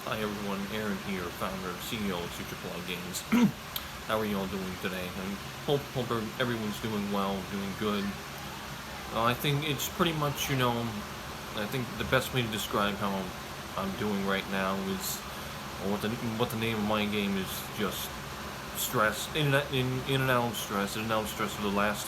Hi everyone, Aaron here, founder, CEO of Future Plug Games. How are you all doing today? I hope everyone's doing well, doing good. I think it's pretty much, I think the best way to describe how I'm doing right now is, or what the name of my game is, just stress, in and out of stress, in and out of stress for the last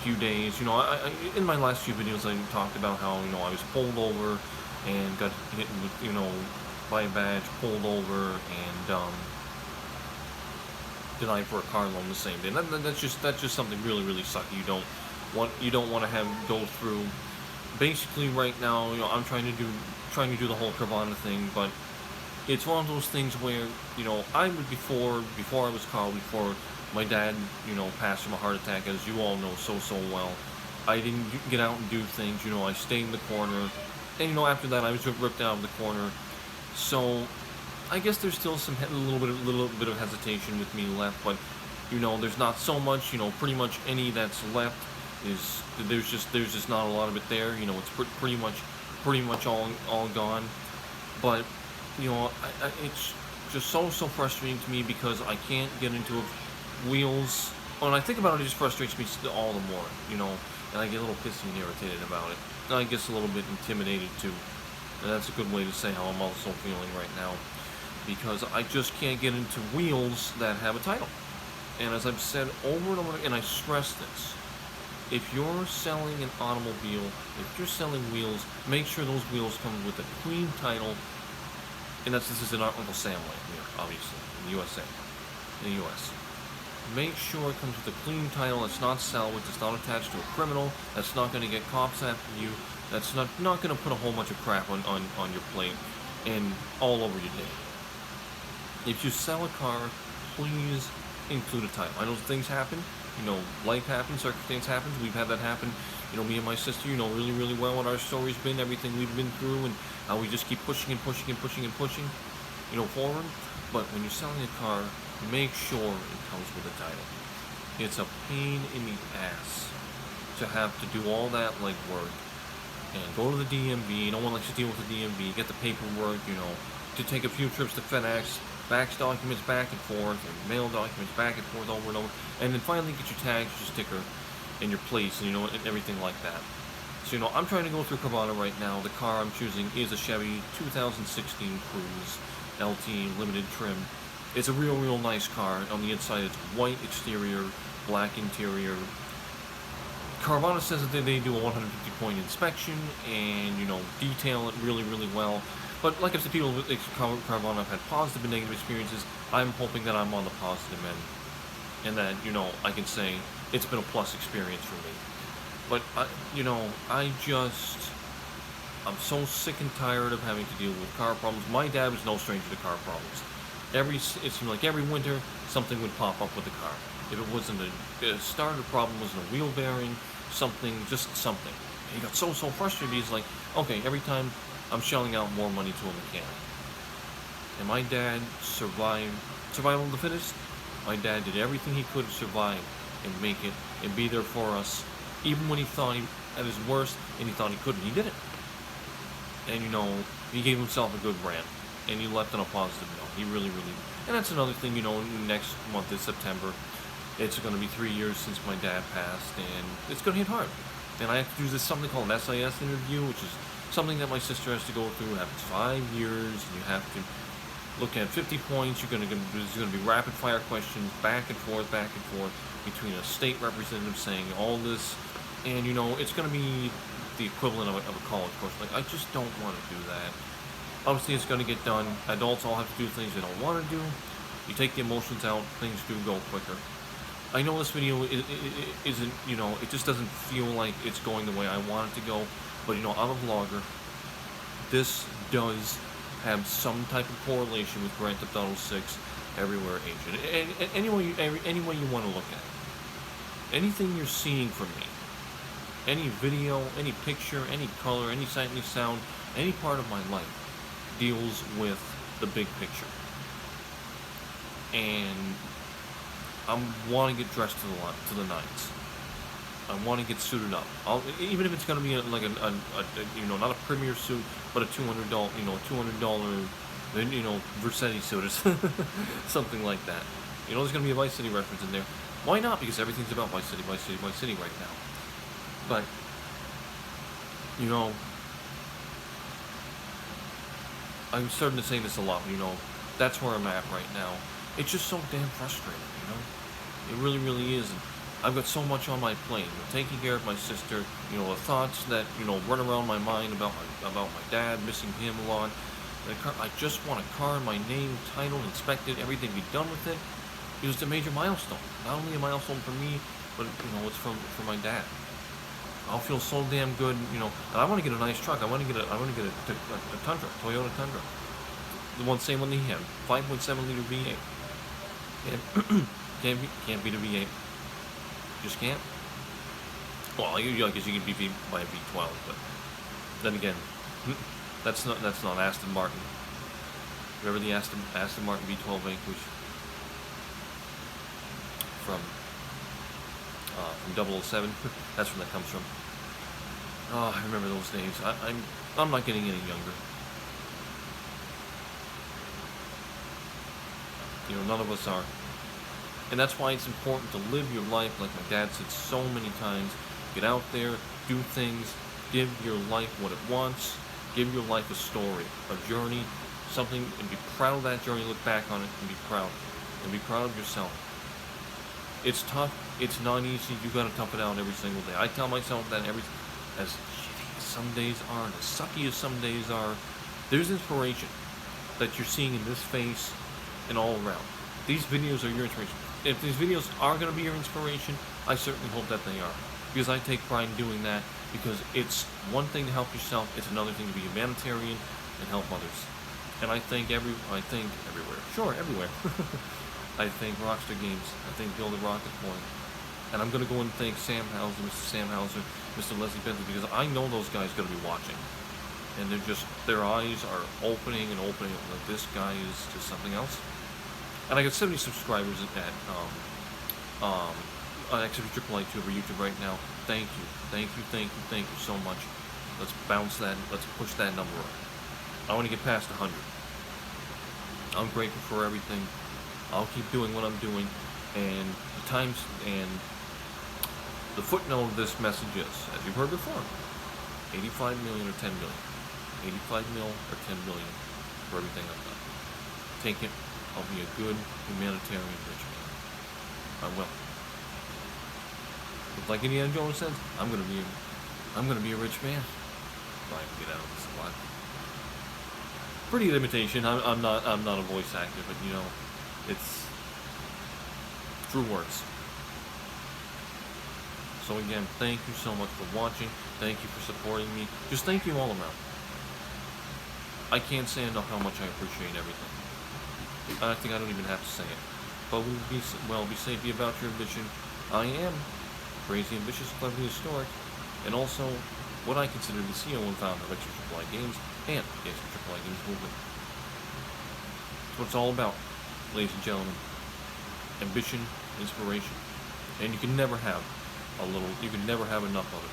few days. In my last few videos I talked about how, I was pulled over and got hit with, by a badge, pulled over, and denied for a car loan the same day. That's just something really really sucky. You don't want to have go through. Basically, right now, I'm trying to do the whole Carvana thing, but it's one of those things where I would before I was called, before my dad passed from a heart attack, as you all know so well. I didn't get out and do things. I stayed in the corner, and after that I was ripped out of the corner. So I guess there's still a little bit of hesitation with me left, but there's not so much. Pretty much any that's left is there's just not a lot of it there. It's pretty much all gone. But it's just so frustrating to me because I can't get into wheels. When I think about it, it just frustrates me all the more. And I get a little pissy and irritated about it. And I guess a little bit intimidated too. And that's a good way to say how I'm also feeling right now, because I just can't get into wheels that have a title. And as I've said over and over, and I stress this, if you're selling an automobile, if you're selling wheels, make sure those wheels come with a clean title. And this is in our Uncle Sam land here, obviously, in the USA, in the US. Make sure it comes with a clean title, that's not salvaged, it's not attached to a criminal, that's not going to get cops after you, that's not going to put a whole bunch of crap on your plate and all over your day. If you sell a car, please include a title. I know things happen, life happens, circumstance happens. We've had that happen, me and my sister, really, really well what our story's been, everything we've been through, and how we just keep pushing and pushing and pushing and pushing, forward. But when you're selling a car, make sure it comes with a title. It's a pain in the ass to have to do all that legwork and go to the DMV. No one likes to deal with the DMV. Get the paperwork, to take a few trips to FedEx, fax documents back and forth, and mail documents back and forth over and over, and then finally get your tags, your sticker, and your plates, and and everything like that. So I'm trying to go through Carvana right now. The car I'm choosing is a Chevy 2016 Cruze LT Limited trim. It's a real nice car. On the inside, it's white exterior, black interior. Carvana says that they do a 150-point inspection and detail it really well. But like I said, people with Carvana have had positive and negative experiences. I'm hoping that I'm on the positive end, and that I can say it's been a plus experience for me. But I'm so sick and tired of having to deal with car problems. My dad was no stranger to car problems. It seemed like every winter something would pop up with the car. If it wasn't a starter problem, wasn't a wheel bearing, just something. He got so frustrated. He's like, okay, every time I'm shelling out more money to a mechanic. And my dad survived. Survival of the fittest. My dad did everything he could to survive and make it and be there for us, even when he thought he at his worst and he thought he couldn't. He did it. And he gave himself a good brand, and he left on a positive note. He really. And that's another thing. Next month is September. It's going to be 3 years since my dad passed, and it's going to hit hard. And I have to do something called an SIS interview, which is something that my sister has to go through. It happens 5 years, and you have to look at 50 points. There's going to be rapid fire questions, back and forth between a state representative saying all this, and it's going to be the equivalent of a college course. Like, I just don't want to do that. Obviously, it's going to get done. Adults all have to do things they don't want to do. You take the emotions out, things do go quicker. I know this video isn't, it just doesn't feel like it's going the way I want it to go, but I'm a vlogger. This does have some type of correlation with Grand Theft Auto 6 Everywhere Agent. And any way you want to look at it. Anything you're seeing from me, any video, any picture, any color, any sight, any sound, any part of my life deals with the big picture. And I want to get dressed to the nines. I want to get suited up. Even if it's going to be not a premier suit, but a $200, $200 Then, Vercetti sodas, something like that. There's gonna be a Vice City reference in there. Why not? Because everything's about Vice City, Vice City, Vice City right now. But, you know, I'm starting to say this a lot, that's where I'm at right now. It's just so damn frustrating. It really, really is. And I've got so much on my plate. Taking care of my sister, the thoughts that, run around my mind about my dad, missing him a lot. I just want a car, my name, title, inspected, everything be done with it. Because it's a major milestone. Not only a milestone for me, but, it's for my dad. I'll feel so damn good, and I want to get a nice truck. I want to get a Tundra, Toyota Tundra. The same one that he had, 5.7 liter V8. Can't beat a V8. Just can't. Well, I guess you can beat by a V12, but then again, that's not Aston Martin. Remember the Aston Martin V12 Vanquish from 007? That's where that comes from. Oh, I remember those days. I'm not getting any younger. None of us are. And that's why it's important to live your life, like my dad said so many times. Get out there, do things, give your life what it wants, give your life a story, a journey, something, and be proud of that journey, look back on it and be proud. And be proud of yourself. It's tough, it's not easy, you gotta tough it out every single day. I tell myself that as shitty as some days are, and as sucky as some days are, there's inspiration that you're seeing in this face and all around. These videos are your inspiration. If these videos are going to be your inspiration, I certainly hope that they are. Because I take pride in doing that, because it's one thing to help yourself, it's another thing to be humanitarian and help others. And I think everywhere. Sure, everywhere. I thank Rockstar Games. I thank Bill the Rocket Boy. And I'm going to go and thank Sam Hauser, Mr. Sam Hauser, Mr. Leslie Bentley, because I know those guys are going to be watching. And their eyes are opening and opening, like this guy is just something else. And I got 70 subscribers at Exeter Triple A over YouTube right now. Thank you so much. Let's bounce that. Let's push that number up. I want to get past 100. I'm grateful for everything. I'll keep doing what I'm doing. And the footnote of this message is, as you've heard before, 85 million or 10 million. 85 mil or 10 million for everything I've done. Take it. I'll be a good humanitarian rich man. I will. But like Indiana Jones said, I'm gonna be a rich man. If I can get out of this alive. Pretty good imitation. I'm not a voice actor, but it's true words. So again, thank you so much for watching. Thank you for supporting me. Just thank you all around. I can't say enough how much I appreciate everything. I think I don't even have to say it. But be safe, be about your ambition. I am crazy, ambitious, cleverly historic, and also what I consider the CEO and founder of Extra Triple A Games and the Extra Triple A Games movement. That's what it's all about, ladies and gentlemen. Ambition, inspiration. And you can never have enough of it.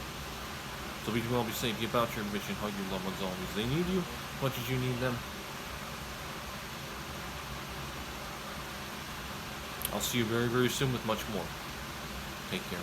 So be well, be safe, be about your ambition, hug your loved ones always. They need you as much as you need them. I'll see you very, very soon with much more. Take care.